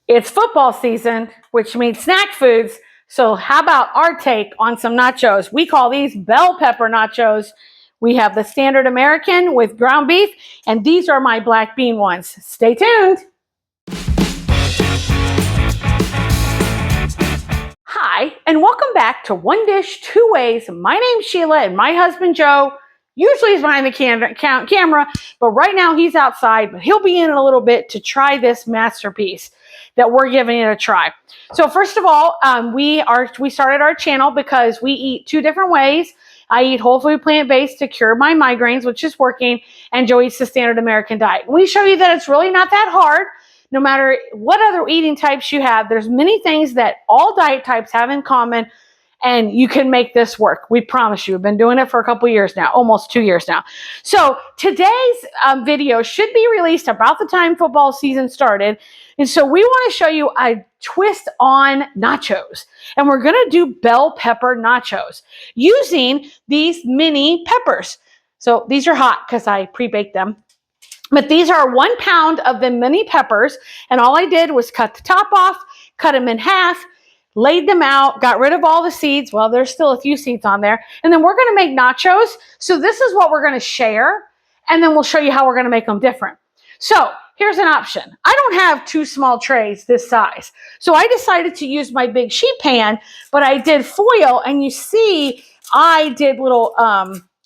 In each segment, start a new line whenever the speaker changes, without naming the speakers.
It's football season, which means snack foods. So how about our take on some nachos? We call these bell pepper nachos. We have the standard American with ground beef, and these are my black bean ones. Stay tuned. Hi, and welcome back to One Dish, Two Ways. My name's Sheila, and my husband Joe usually is behind the camera, but right now he's outside, but he'll be in a little bit to try this masterpiece that we're giving it a try. So first of all, we started our channel because we eat two different ways. I eat whole food plant-based to cure my migraines, which is working, and Joe eats the standard American diet. We show you that it's really not that hard. No matter what other eating types you have, there's many things that all diet types have in common, and you can make this work. We promise you. We've been doing it for a couple years now, almost 2 years now. So today's video should be released about the time football season started. And so we want to show you a twist on nachos. And we're going to do bell pepper nachos using these mini peppers. So these are hot because I pre-baked them. But these are 1 pound of the mini peppers. And all I did was cut the top off, cut them in half, laid them out, got rid of all the seeds. Well, there's still a few seeds on there. And then we're going to make nachos. So this is what we're going to share. And then we'll show you how we're going to make them different. So here's an option. I don't have 2 small trays this size. So I decided to use my big sheet pan, but I did foil. And you see, I did little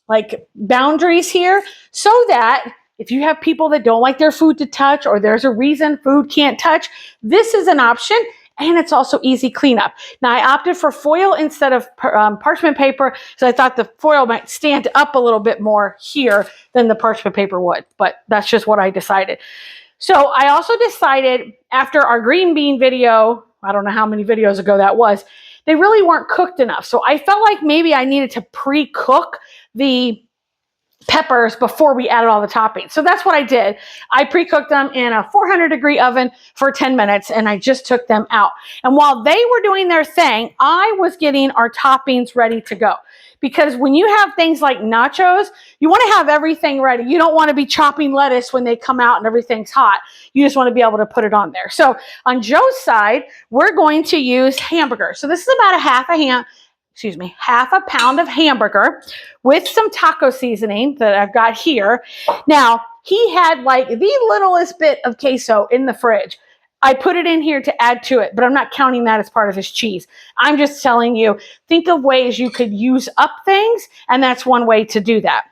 like boundaries here so that if you have people that don't like their food to touch, or there's a reason food can't touch, this is an option. And it's also easy cleanup. Now, I opted for foil instead of parchment paper because I thought the foil might stand up a little bit more here than the parchment paper would. But that's just what I decided. So I also decided after our green bean video, I don't know how many videos ago that was, they really weren't cooked enough. So I felt like maybe I needed to pre-cook the peppers before we added all the toppings. So that's what I did. I pre-cooked them in a 400-degree oven for 10 minutes, and I just took them out. And while they were doing their thing, I was getting our toppings ready to go. Because when you have things like nachos, you want to have everything ready. You don't want to be chopping lettuce when they come out and everything's hot. You just want to be able to put it on there. So on Joe's side, we're going to use hamburger. So this is about half a pound of hamburger with some taco seasoning that I've got here. Now, he had like the littlest bit of queso in the fridge. I put it in here to add to it, but I'm not counting that as part of his cheese. I'm just telling you, think of ways you could use up things, and that's one way to do that.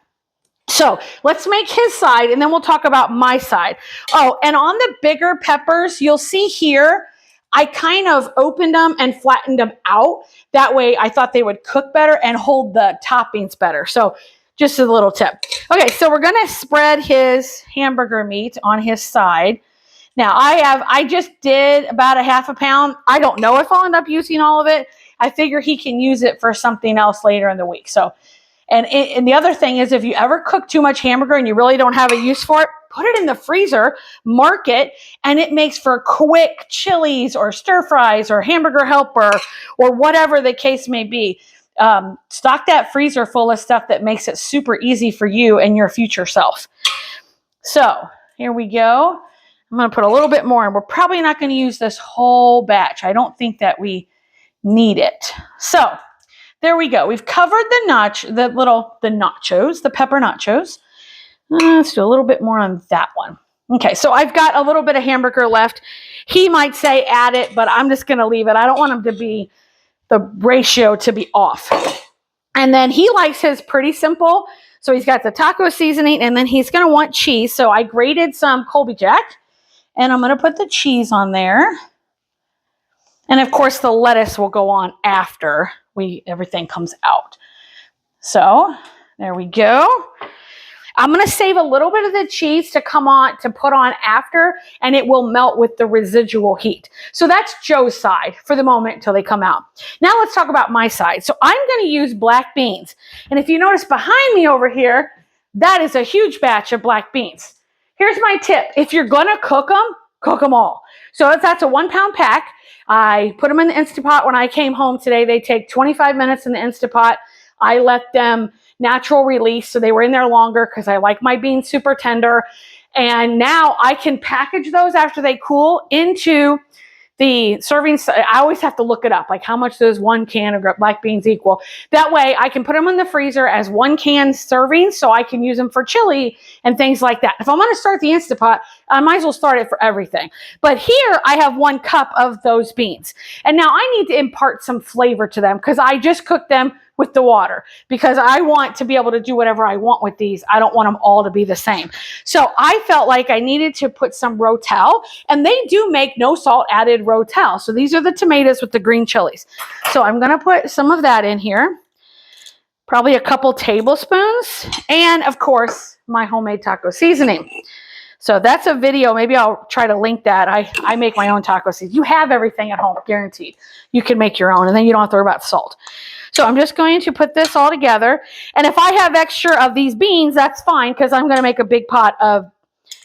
So let's make his side, and then we'll talk about my side. Oh, and on the bigger peppers, you'll see here, I kind of opened them and flattened them out. That way I thought they would cook better and hold the toppings better. So just a little tip. Okay, so we're going to spread his hamburger meat on his side. Now I just did about a half a pound. I don't know if I'll end up using all of it. I figure he can use it for something else later in the week. So, and the other thing is, if you ever cook too much hamburger and you really don't have a use for it, put it in the freezer, mark it, and it makes for quick chilies or stir fries or hamburger helper or whatever the case may be. Stock that freezer full of stuff that makes it super easy for you and your future self. So here we go. I'm going to put a little bit more, and we're probably not going to use this whole batch. I don't think that we need it. So there we go. We've covered the nachos, the pepper nachos. Let's do a little bit more on that one. Okay, so I've got a little bit of hamburger left. He might say add it, but I'm just going to leave it. I don't want him to be, the ratio to be off. And then he likes his pretty simple. So he's got the taco seasoning, and then he's going to want cheese. So I grated some Colby Jack, and I'm going to put the cheese on there. And of course, the lettuce will go on after everything comes out. So there we go. I'm going to save a little bit of the cheese to put on after, and it will melt with the residual heat. So that's Joe's side for the moment until they come out. Now let's talk about my side. So I'm going to use black beans. And if you notice behind me over here, that is a huge batch of black beans. Here's my tip. If you're going to cook them all. So that's a 1 pound pack. I put them in the Instapot when I came home today. They take 25 minutes in the Instapot. I let them natural release, so they were in there longer because I like my beans super tender. And now I can package those after they cool into the servings, I always have to look it up, like how much does 1 can of black beans equal. That way I can put them in the freezer as 1 can servings so I can use them for chili and things like that. If I'm going to start the Instant Pot, I might as well start it for everything. But here I have 1 cup of those beans. And now I need to impart some flavor to them because I just cooked them with the water because I want to be able to do whatever I want with these. I don't want them all to be the same. So I felt like I needed to put some Rotel, and they do make no salt added Rotel. So these are the tomatoes with the green chilies. So I'm going to put some of that in here, probably a couple tablespoons, and of course my homemade taco seasoning. So that's a video. Maybe I'll try to link that. I make my own taco seasoning. You have everything at home, guaranteed. You can make your own, and then you don't have to worry about salt. So I'm just going to put this all together. And if I have extra of these beans, that's fine because I'm going to make a big pot of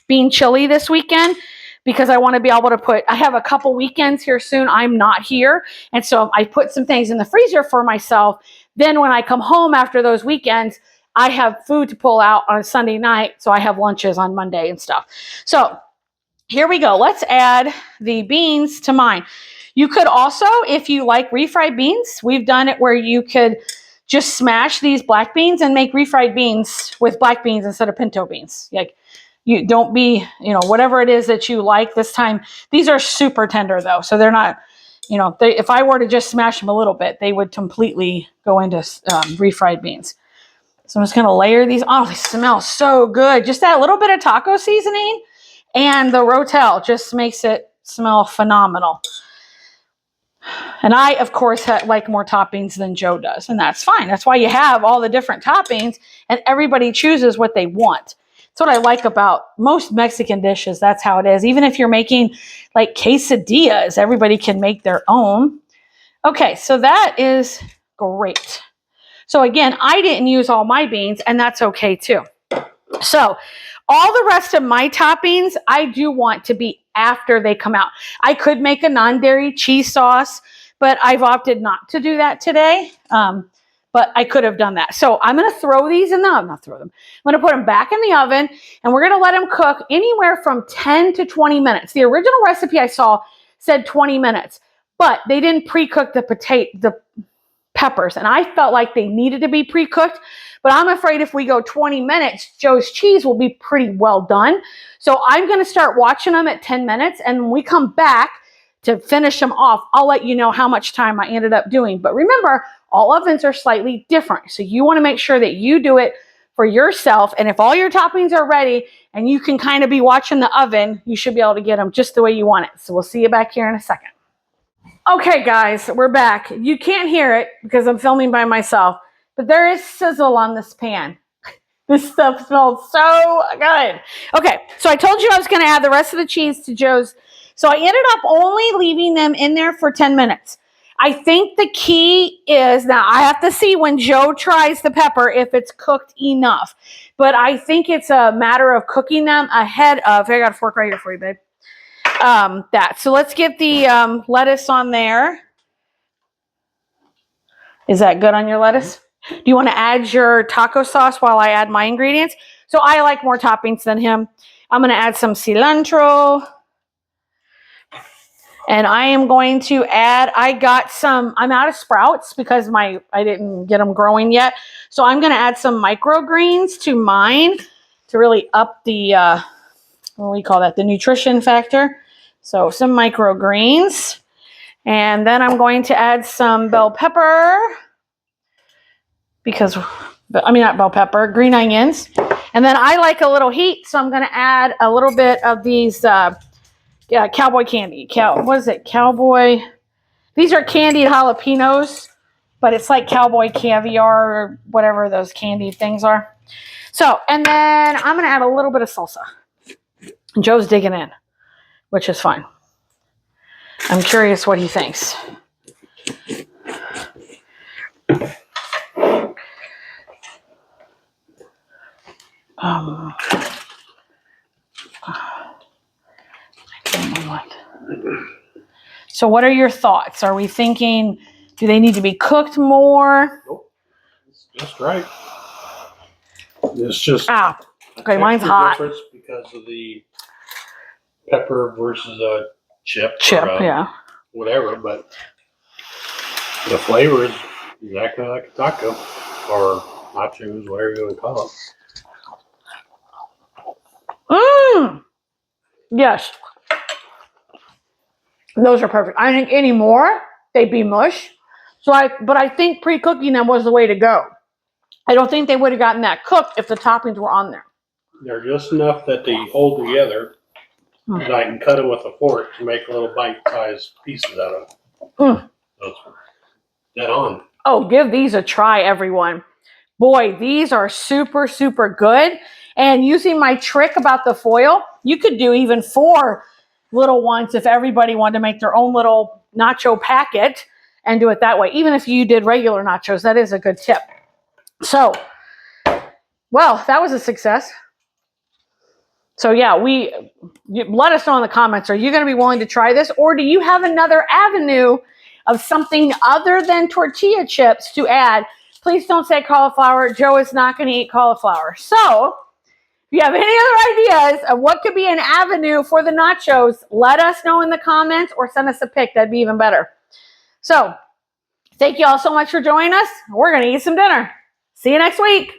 bean chili this weekend because I want to be able to put, I have a couple weekends here soon. I'm not here. And so I put some things in the freezer for myself. Then when I come home after those weekends, I have food to pull out on a Sunday night. So I have lunches on Monday and stuff. So here we go. Let's add the beans to mine. You could also, if you like refried beans, we've done it where you could just smash these black beans and make refried beans with black beans instead of pinto beans. Like, you don't be, whatever it is that you like this time. These are super tender though. So they're not, if I were to just smash them a little bit, they would completely go into refried beans. So I'm just going to layer these. Oh, they smell so good. Just that little bit of taco seasoning and the Rotel just makes it smell phenomenal. And I, of course, like more toppings than Joe does, and that's fine. That's why you have all the different toppings, and everybody chooses what they want. That's what I like about most Mexican dishes. That's how it is. Even if you're making like quesadillas, everybody can make their own. Okay, so that is great. So again, I didn't use all my beans, and that's okay too. So all the rest of my toppings, I do want to be after they come out. I could make a non-dairy cheese sauce, but I've opted not to do that today. But I could have done that. So I'm going to throw these in the oven. I'm going to put them back in the oven, and we're going to let them cook anywhere from 10 to 20 minutes. The original recipe I saw said 20 minutes, but they didn't pre-cook the peppers, and I felt like they needed to be pre-cooked. But I'm afraid if we go 20 minutes, Joe's cheese will be pretty well done. So I'm going to start watching them at 10 minutes. And when we come back to finish them off, I'll let you know how much time I ended up doing. But remember, all ovens are slightly different. So you want to make sure that you do it for yourself. And if all your toppings are ready and you can kind of be watching the oven, you should be able to get them just the way you want it. So we'll see you back here in a second. Okay, guys, we're back. You can't hear it because I'm filming by myself. But there is sizzle on this pan. This stuff smells so good. Okay, so I told you I was going to add the rest of the cheese to Joe's. So I ended up only leaving them in there for 10 minutes. I think the key is, now I have to see when Joe tries the pepper if it's cooked enough. But I think it's a matter of cooking them ahead of, I got a fork right here for you, babe. That. So let's get the lettuce on there. Is that good on your lettuce? Do you want to add your taco sauce while I add my ingredients? So I like more toppings than him. I'm going to add some cilantro. And I am going to add, I'm out of sprouts because I didn't get them growing yet. So I'm going to add some microgreens to mine to really up the, what do we call that? The nutrition factor. So some microgreens. And then I'm going to add some bell pepper. Not bell pepper, green onions. And then I like a little heat, so I'm going to add a little bit of these cowboy candy. What is it? Cowboy. These are candied jalapenos, but it's like cowboy caviar or whatever those candied things are. So, and then I'm going to add a little bit of salsa. Joe's digging in, which is fine. I'm curious what he thinks. So what are your thoughts? Are we thinking, do they need to be cooked more?
Nope. It's just right. It's just
okay, mine's hot.
Because of the pepper versus a chip.
Yeah.
whatever, but the flavor is exactly like a taco or nachos, whatever you want to call it.
Mmm. Yes. Those are perfect. I think any more, they'd be mush. But I think pre-cooking them was the way to go. I don't think they would have gotten that cooked if the toppings were on there.
They're just enough that they hold together.
Mm.
And I can cut them with a fork to make little bite-sized pieces out of them.
Mm.
So it's dead on.
Oh, give these a try, everyone. Boy, these are super, super good. And using my trick about the foil, you could do even 4 little ones if everybody wanted to make their own little nacho packet and do it that way. Even if you did regular nachos, that is a good tip. So, well, that was a success. So yeah, let us know in the comments, are you going to be willing to try this? Or do you have another avenue of something other than tortilla chips to add? Please don't say cauliflower. Joe is not going to eat cauliflower. So if you have any other ideas of what could be an avenue for the nachos, let us know in the comments or send us a pic. That'd be even better. So thank you all so much for joining us. We're going to eat some dinner. See you next week.